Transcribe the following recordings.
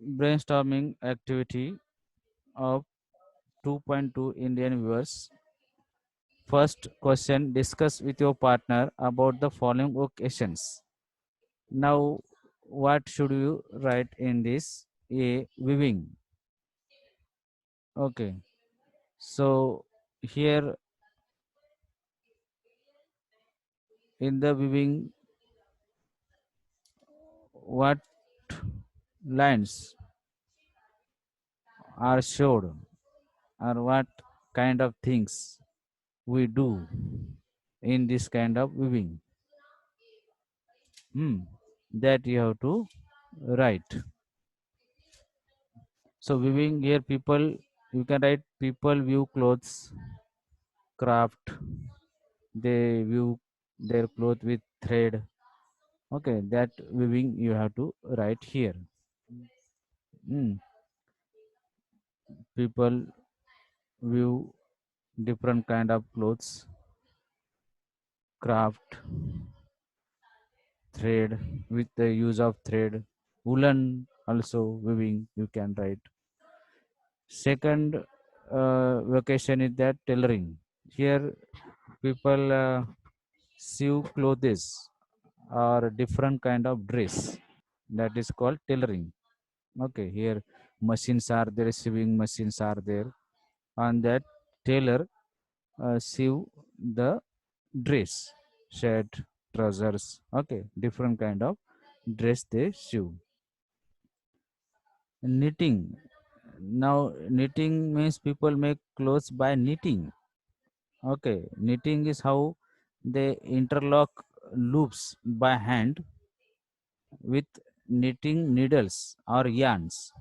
brainstorming activity of 2.2 Indian viewers. First question, discuss with your partner about the following occasions. Now, what should you write in this? A, weaving. Okay. So here in the weaving, what lines are showed or what kind of things we do in this kind of weaving? That you have to write. So weaving here people, you can write people view clothes, craft, they view their cloth with thread. Okay, that weaving you have to write here. Hmm. People view different kind of clothes, craft, thread with the use of thread, woolen also weaving you can write. Second vocation is that tailoring. Here people sew clothes or different kind of dress, that is called tailoring. Okay, here machines are there, sewing machines are there, and that tailor sew the dress, shirt, trousers. Okay, different kind of dress they sew. Knitting. Now knitting means people make clothes by knitting. Okay, knitting is how they interlock loops by hand with knitting needles or yarns.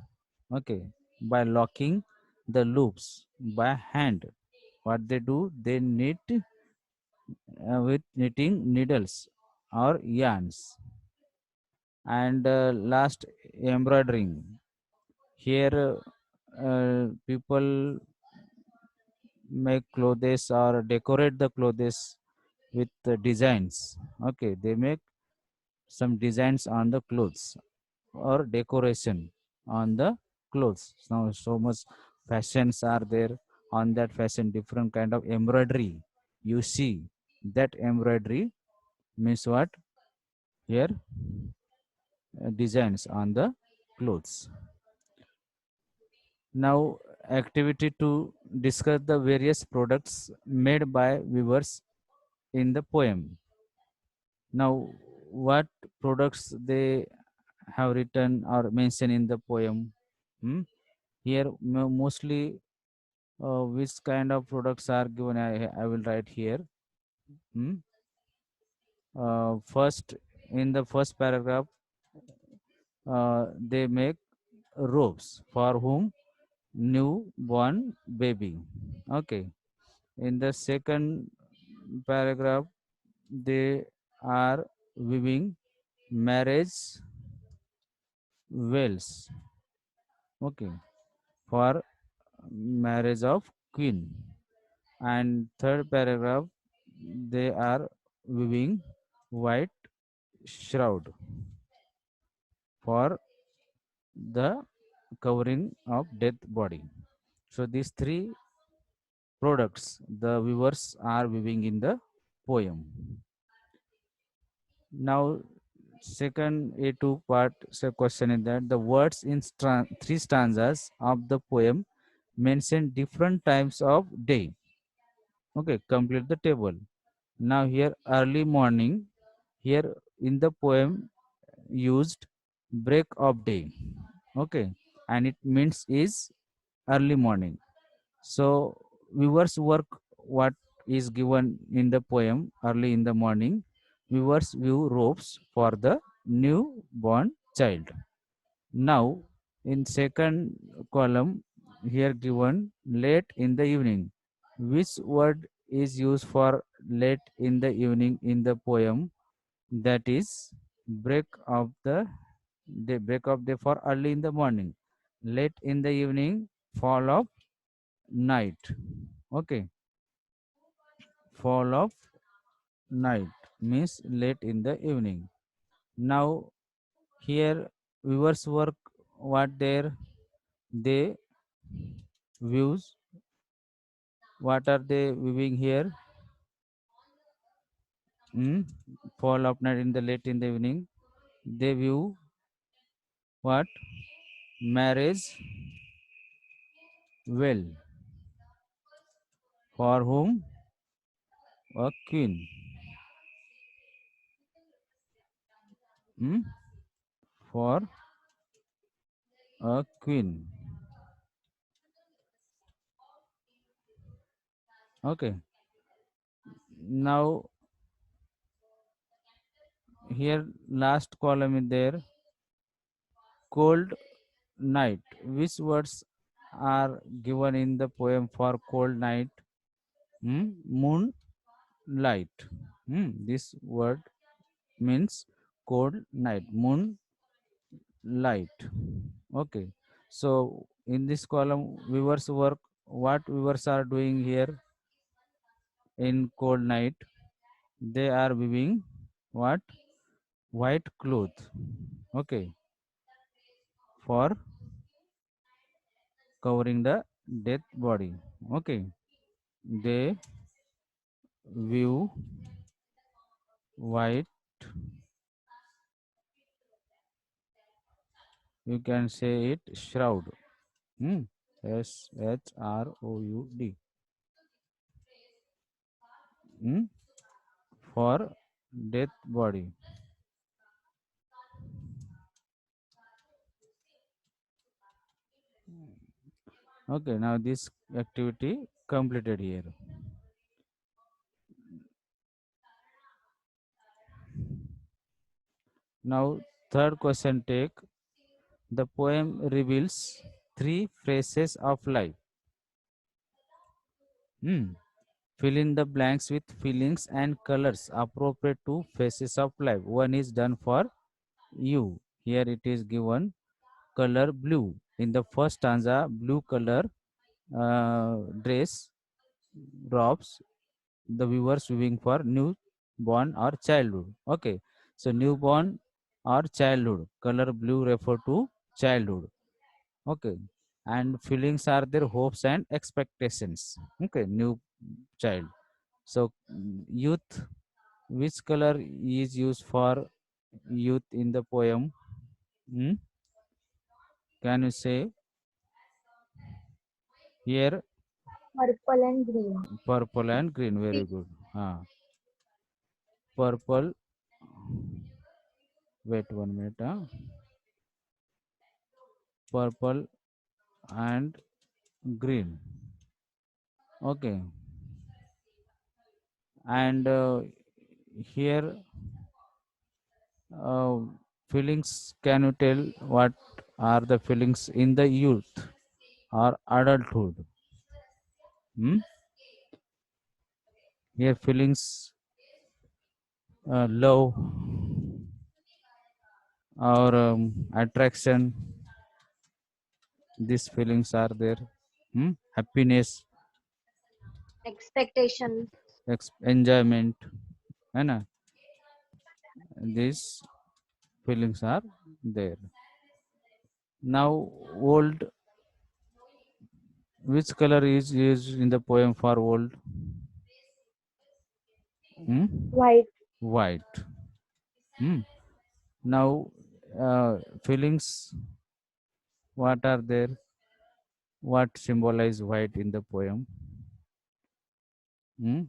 Okay, by locking the loops by hand, what they do, they knit with knitting needles or yarns. And last, embroidering. Here people make clothes or decorate the clothes with designs. Okay, they make some designs on the clothes or decoration on the clothes. Now so much fashions are there, on that fashion different kind of embroidery you see. That embroidery means what? Here designs on the clothes. Now activity to discuss the various products made by weavers in the poem. Now what products they have written or mentioned in the poem? Hmm? Here mostly which kind of products are given, I will write here. Hmm? First, in the first paragraph, they make robes for whom? Newborn baby. Okay. In the second paragraph, they are weaving marriage veils. Okay. For marriage of queen. And third paragraph, they are weaving white shroud for the covering of dead body. So these three products the weavers are weaving in the poem. Now second A2 part, so question is that the words in three stanzas of the poem mention different times of day. Okay, complete the table. Now here early morning, here in the poem used break of day. Okay, and it means is early morning. So viewers work what is given in the poem early in the morning. Viewers view robes for the newborn child. Now in second column here given late in the evening. Which word is used for late in the evening in the poem? That is break of the break of day for early in the morning. Late in the evening, fall of night. Okay, fall of night means late in the evening. Now here viewers work what they views, what are they viewing here? Hmm? Fall of night in the late in the evening. They view what? Marriage well. For whom? A queen. Hmm? For a queen. Okay. Now here last column is there. Cold night. Which words are given in the poem for cold night? Hmm? Moonlight. This word means cold night. Moonlight. Okay. So in this column, viewers work. What viewers are doing here in cold night? They are weaving what? White cloth. Okay. For covering the dead body. Okay. They view white, you can say it shroud. Hmm. Shroud. Hmm. For death body. Okay, now this activity completed here. Now third question take. The poem reveals three phases of life. Hmm. Fill in the blanks with feelings and colors appropriate to phases of life. One is done for you. Here it is given color blue. In the first stanza, blue color dress robs the viewers viewing for newborn or childhood. Okay, so newborn or childhood, color blue refer to childhood. Okay, and feelings are their hopes and expectations. Okay, new child. So youth, which color is used for youth in the poem? Hmm? Can you say here? Purple and green. Purple and green. Very good. Purple. Wait 1 minute. Purple and green. Okay. And here uh, feelings. Can you tell what are the feelings in the youth or adulthood? Hmm? Here feelings, love or attraction. These feelings are there. Happiness, Expectation. enjoyment, है ना? These feelings are there. Now, old, which color is used in the poem for old? Hmm? White. White. Hmm. Now, feelings, what are there? What symbolize white in the poem? Hmm?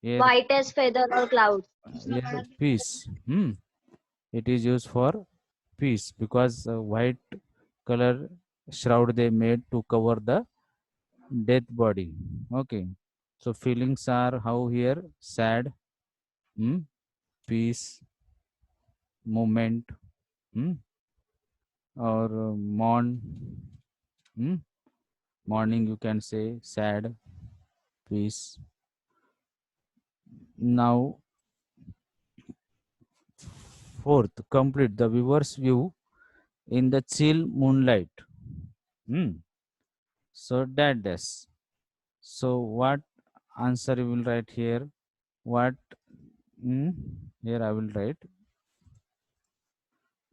Here, White as feather or cloud. here, peace. It is used for peace because white color shroud they made to cover the dead body. Okay, so feelings are how here sad, hmm? Peace, moment, hmm? Or mourn, hmm? Morning you can say sad, peace. Now fourth, complete the viewer's view in the chill moonlight. Hmm. So that does. So what answer you will write here? What? Hmm? Here I will write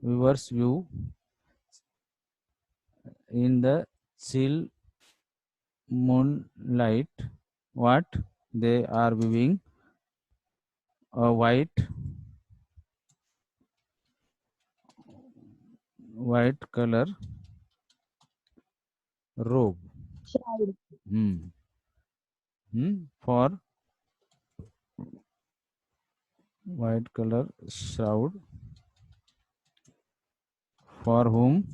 viewers view in the chill moonlight. What they are wearing a white color robe. Shroud. Hmm. For white color shroud, for whom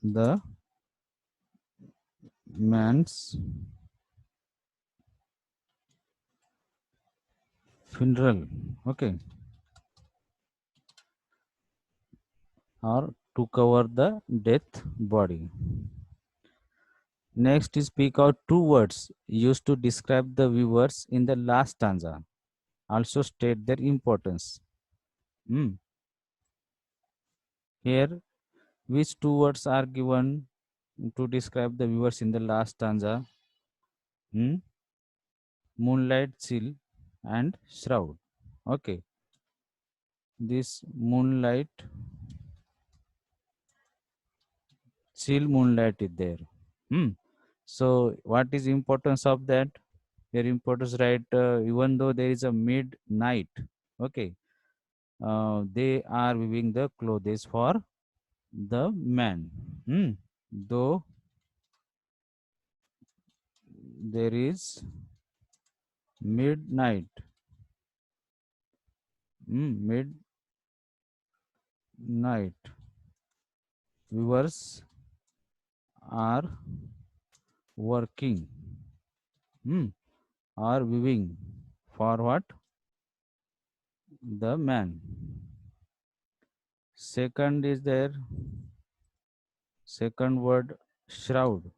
the man's funeral. Okay, or to cover the death body. Next is pick out two words used to describe the viewers in the last stanza. Also state their importance. Hmm. Here, which two words are given to describe the viewers in the last stanza? Hmm? Moonlight, chill, and shroud. Okay, this moonlight, chill moonlight is there. Hmm. So, what is importance of that? Your importance, right? Even though there is a midnight, okay, they are weaving the clothes for the man. Hmm. Though there is midnight, midnight, weavers are working, hmm, are weaving for what? The man. Second is there, second word, shroud,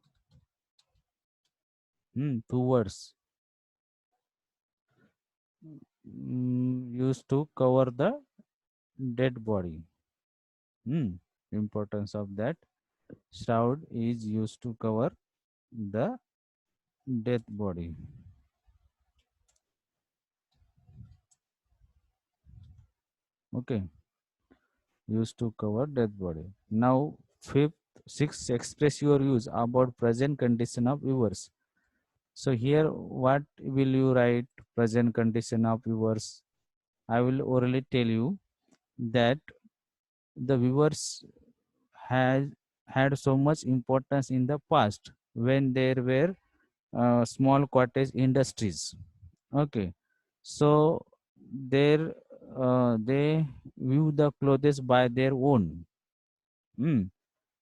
two words, used to cover the dead body. Hmm. Importance of that shroud is used to cover the death body. Okay, used to cover death body. Now, fifth, sixth, express your views about present condition of viewers. So here, what will you write? Present condition of viewers. I will orally tell you that the viewers has had so much importance in the past when there were small cottage industries. Okay, so there they view the clothes by their own. Mm.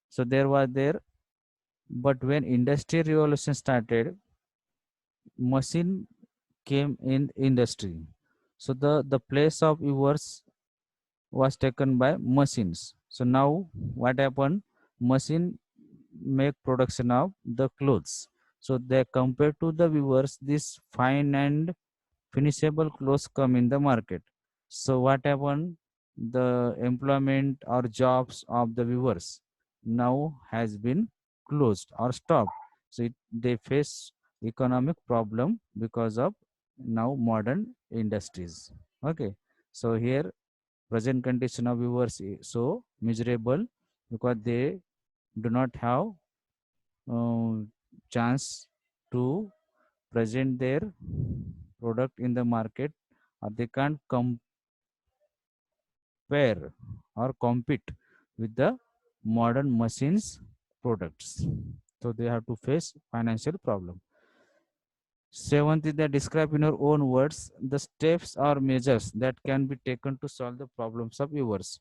So there was there, but when industrial revolution started, machine came in industry. So the place of viewers was taken by machines. So now what happened? Machine make production of the clothes. So they compared to the viewers, this fine and finishable clothes come in the market. So what happened? The employment or jobs of the viewers now has been closed or stopped. So they face economic problem because of now modern industries. Okay. So here present condition of viewers is so miserable because they do not have uh, chance to present their product in the market, or they can't compare or compete with the modern machines products, so they have to face financial problem. Seventh is that describe in your own words the steps or measures that can be taken to solve the problems of viewers.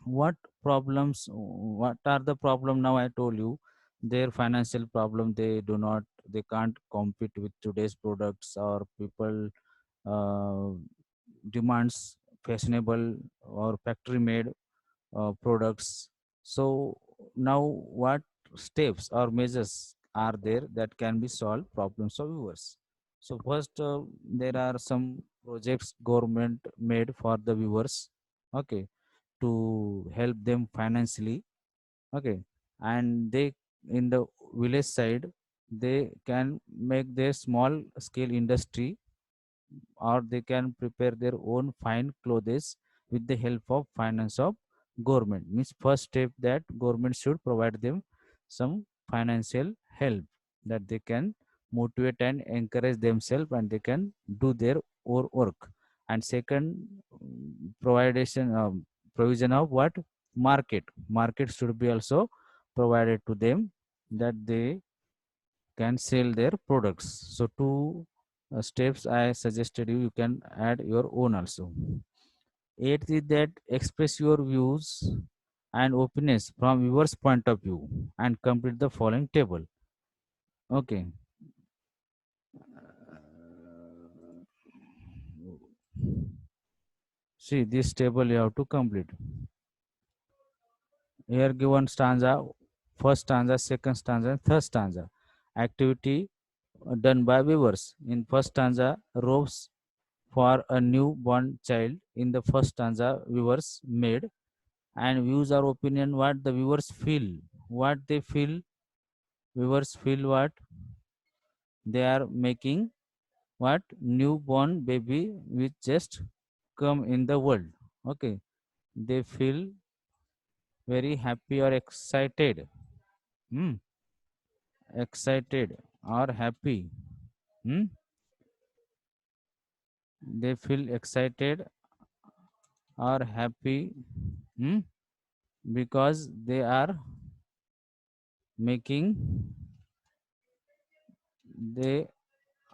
What problems, what are the problem? Now I told you their financial problem, they do not, they can't compete with today's products, or people uh, demands fashionable or factory made products. So now what steps or measures are there that can be solved problems of viewers? So first, there are some projects government made for the viewers, okay, to help them financially. Okay, and they, in the village side, they can make their small scale industry, or they can prepare their own fine clothes with the help of finance of government. Means first step that government should provide them some financial help, that they can motivate and encourage themselves and they can do their work. And second, provision of what? Market should be also provided to them, that they can sell their products. So two steps I suggested you, you can add your own also. Eighth is that express your views and opinions from viewers point of view and complete the following table. Okay. See, this table you have to complete. Here given stanza, first stanza, second stanza, and third stanza. Activity done by viewers. In first stanza, robes for a newborn child. In the first stanza, viewers made and views or opinion what the viewers feel. What they feel, viewers feel what they are making, what newborn baby which just come in the world. Okay, they feel very happy or excited. Hmm. Excited or happy. Hmm? They feel excited or happy, hmm? Because they are making, they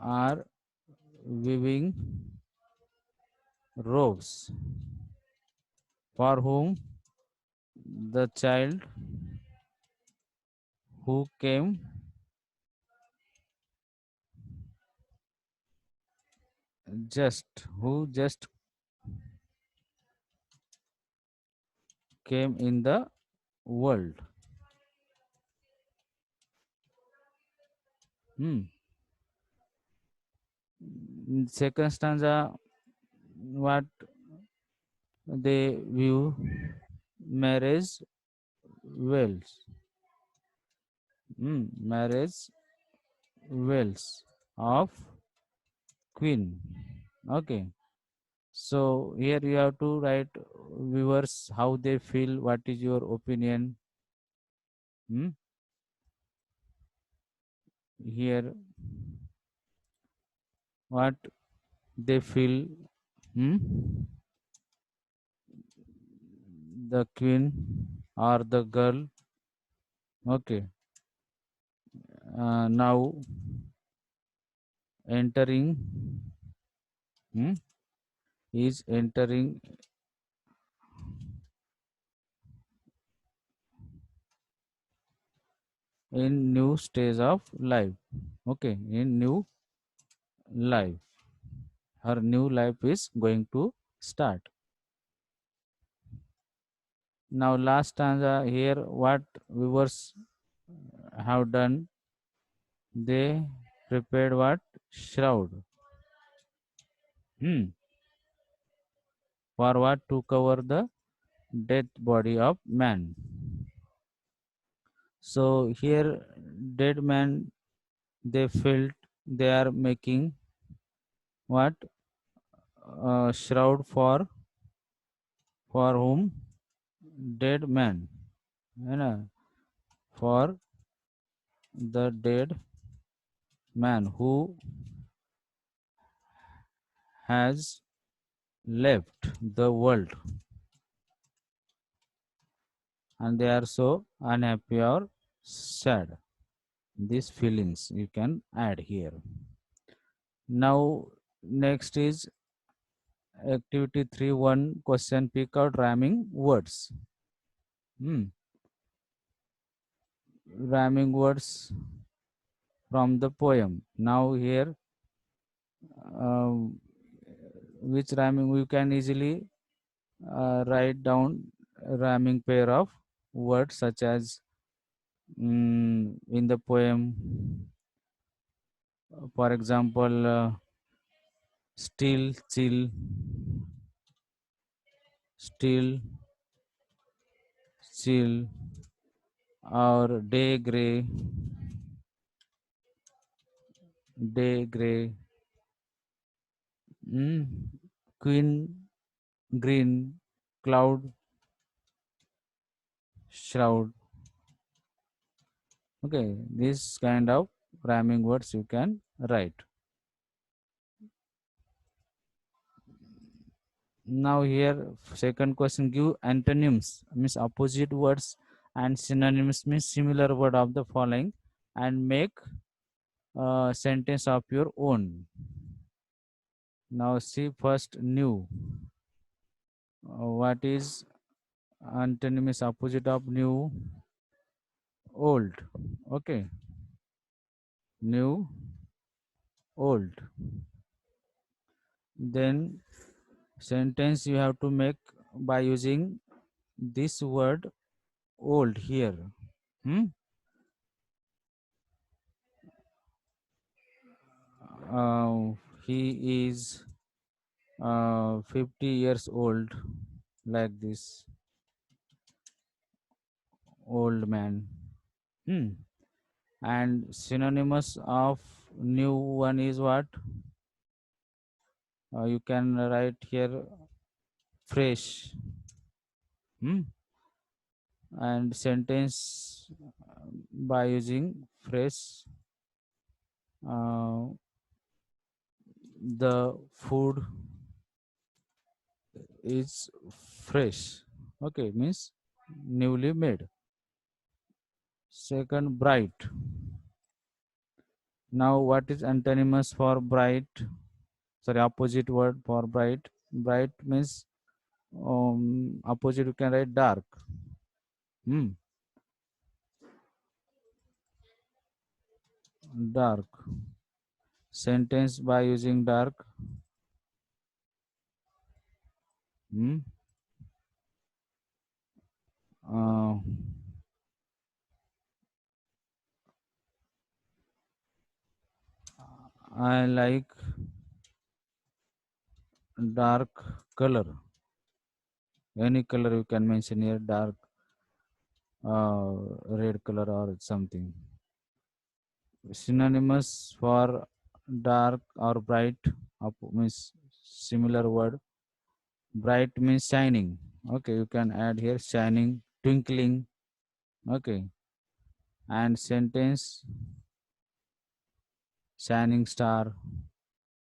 are weaving robes for whom the child who came, who just came in the world. Hmm. In second stanza, what they view marriage wells. Marriage wells of queen. Okay. So here you have to write viewers how they feel, what is your opinion. Hmm? Here what they feel. Hmm? The queen or the girl. Okay. Now entering, hmm, is entering in new stage of life. Okay, in new life. Her new life is going to start. Now last stanza here, what viewers have done, they prepared what? Shroud. Hmm. For what? To cover the dead body of man. So here dead man, they felt they are making what? Shroud for whom? Dead man. है ना? For the dead man who has left the world, and they are so unhappy or sad. These feelings you can add here. Now next is activity 3.1 question, pick out rhyming words. Hmm. Rhyming words from the poem. Now here, um, which rhyming we can easily write down rhyming pair of words such as, in the poem, for example, still, chill, still, chill, or day gray, day gray, mm, queen, green, cloud, shroud. Okay, this kind of rhyming words you can write. Now here second question, give antonyms means opposite words and synonyms means similar word of the following and make a sentence of your own. Now see first new. What is antonym is opposite of new? Old. Okay, new, old. Then sentence you have to make by using this word old here. Hmm? Uh, he is 50 years old, like this old man. Hmm. And synonymous of new one is what? You can write here fresh. Hmm? And sentence by using fresh. Uh, the food is fresh. Okay, means newly made. Second, bright. Now, what is antonymous for bright? Sorry, opposite word for bright. Bright means opposite you can write dark. Hmm. Dark. Sentence by using dark. Hmm. Uh, I like dark color. Any color you can mention here, dark, red color or something. Synonymous for dark or bright means similar word. Bright means shining. Okay, you can add here shining, twinkling. Okay, and sentence shining star.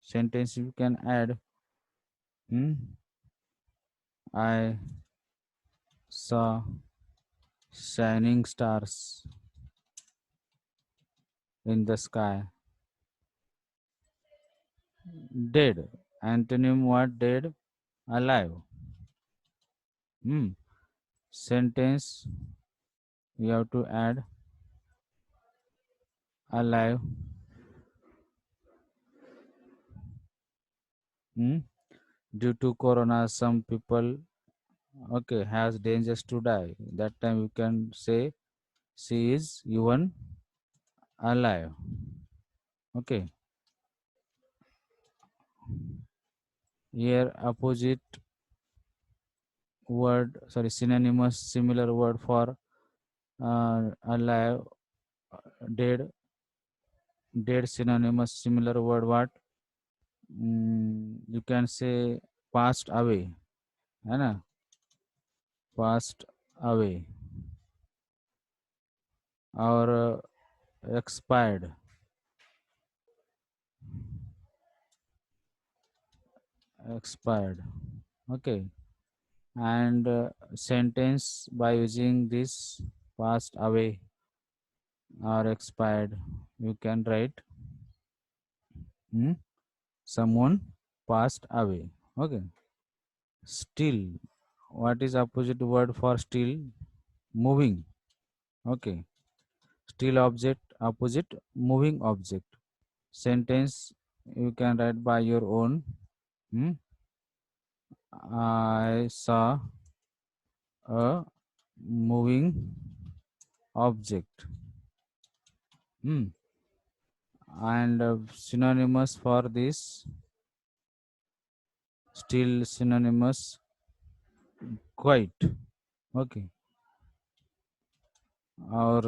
Sentence you can add. Hmm, I saw shining stars in the sky. Dead. Antonym what? Dead. Alive. Hmm. Sentence you have to add alive. Hmm. Due to corona, some people okay has dangers to die. That time you can say she is even alive. Okay. Here opposite word, sorry, synonymous similar word for alive, dead, dead synonymous similar word what? You can say passed away, है ना? Passed away or expired, expired. Okay, and sentence by using this passed away or expired, you can write hmm, someone passed away. Okay, still. What is opposite word for still? Moving. Okay, still object opposite moving object. Sentence you can write by your own. Hmm? I saw a moving object. Hmm. And synonymous for this still synonymous quite. Okay, or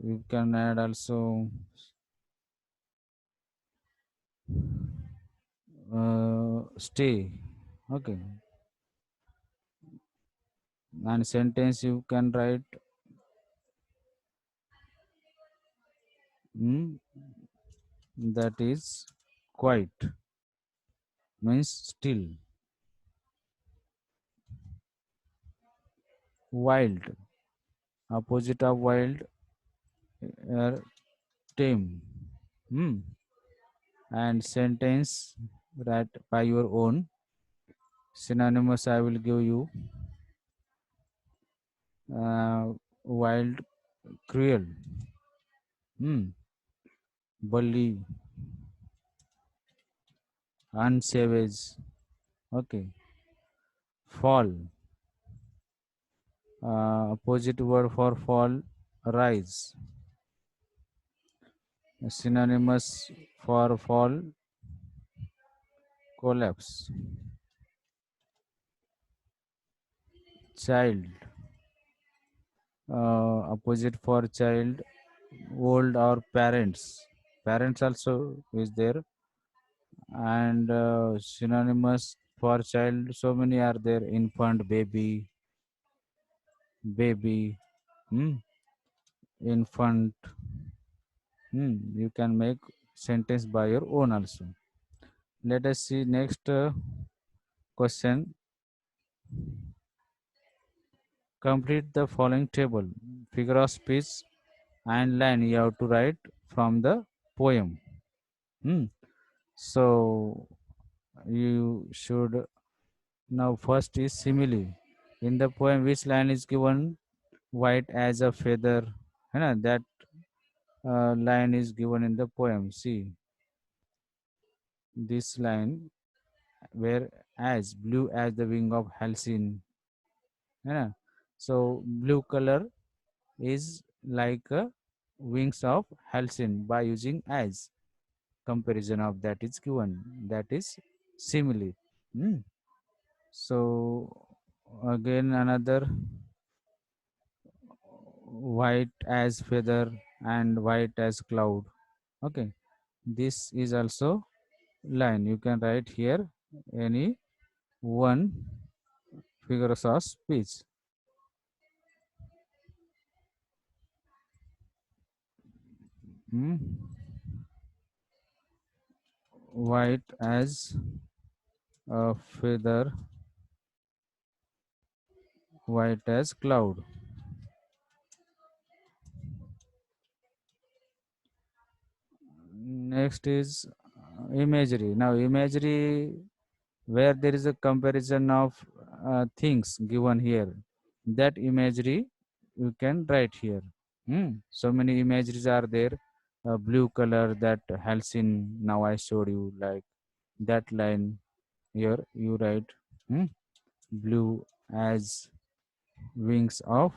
you can add also stay. Okay, and sentence you can write mm, that is quiet means still. Wild, opposite of wild, are tame. Hmm. And sentence that by your own synonymous I will give you. Wild, cruel. Hmm. Bully, unsavage. Okay. Fall, opposite word for fall, rise. Synonymous for fall, collapse. Child, opposite for child, old or parents. Parents also is there, and synonymous for child. So many are there: infant, baby, baby, hmm, infant. You can make sentence by your own also. Let us see next question. Complete the following table. Figure of speech and line you have to write from the poem. Hmm. So you should now first is simile. In the poem, which line is given? White as a feather. है ना? That line is given in the poem. See this line where as blue as the wing of Halcyon. है ना? So blue color is like wings of Halcyon by using as comparison of that is given. That is simile. Hmm. So again another white as feather and white as cloud. Okay, this is also line. You can write here any one figures of speech. Hmm. White as a feather, white as cloud. Next is imagery. Now imagery where there is a comparison of things given here, that imagery you can write here. So many imageries are there. Blue color that halcyon now I showed you, like that line here you write. hmm, Blue as wings of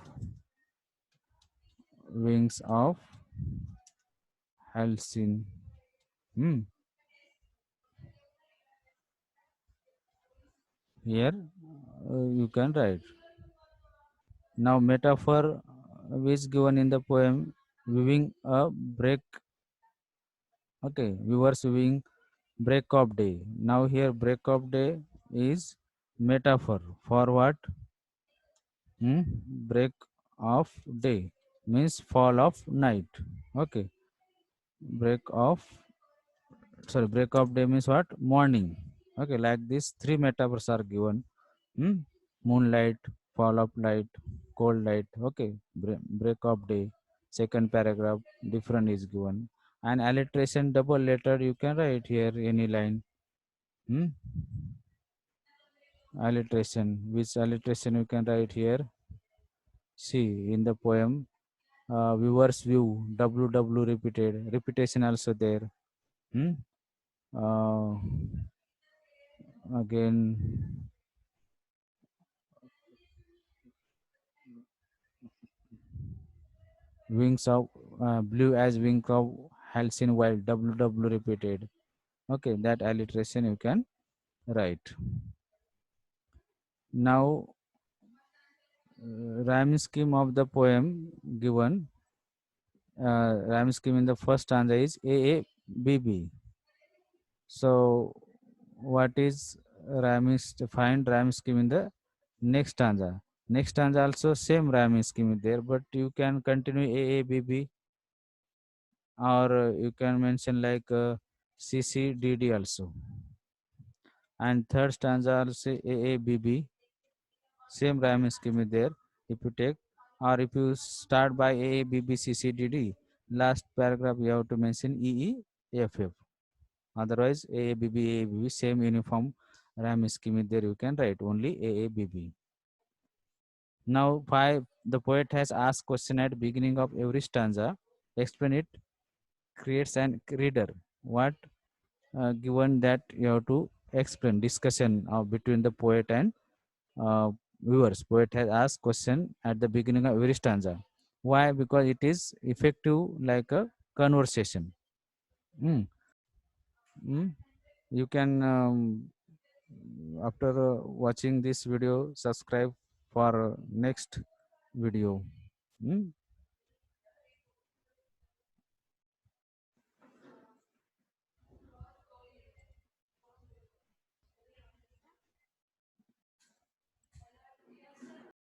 halcyon. hmm, Here you can write. Now metaphor is given in the poem, weaving a break. Okay, viewers viewing break of day. Now here break of day is metaphor for what? Break of day means fall of night. Okay, break of break of day means what? Morning. Okay, like this three metaphors are given. Hmm? Moonlight, fall of light, cold light. Okay, break of day. Second paragraph different is given. And alliteration double letter you can write here any line. Hmm? Alliteration. Which alliteration you can write here? See in the poem, viewers view, WW repeated, repetition also there. Hmm? Uh, Again, wings of blue as wing of Halcyon Wild, WW repeated. Okay, that alliteration you can write. Now, rhyme scheme of the poem given. Rhyme scheme in the first stanza is AABB. So, what is find rhyme scheme in the next stanza? Next stanza also same rhyming scheme is there, but you can continue AABB or you can mention like CCDD also. And third stanza also AABB, same rhyme scheme is there. If you take, or if you start by AABBCCDD, last paragraph you have to mention EEFF. Otherwise AABB same uniform rhyme scheme is there. You can write only AABB. Now five, the poet has asked question at beginning of every stanza. Explain it. Creates an reader. What given that you have to explain discussion between the poet and uh, viewers. Poet has asked question at the beginning of every stanza. Why? Because it is effective like a conversation. Mm. Mm. You can after watching this video subscribe for next video. Mm.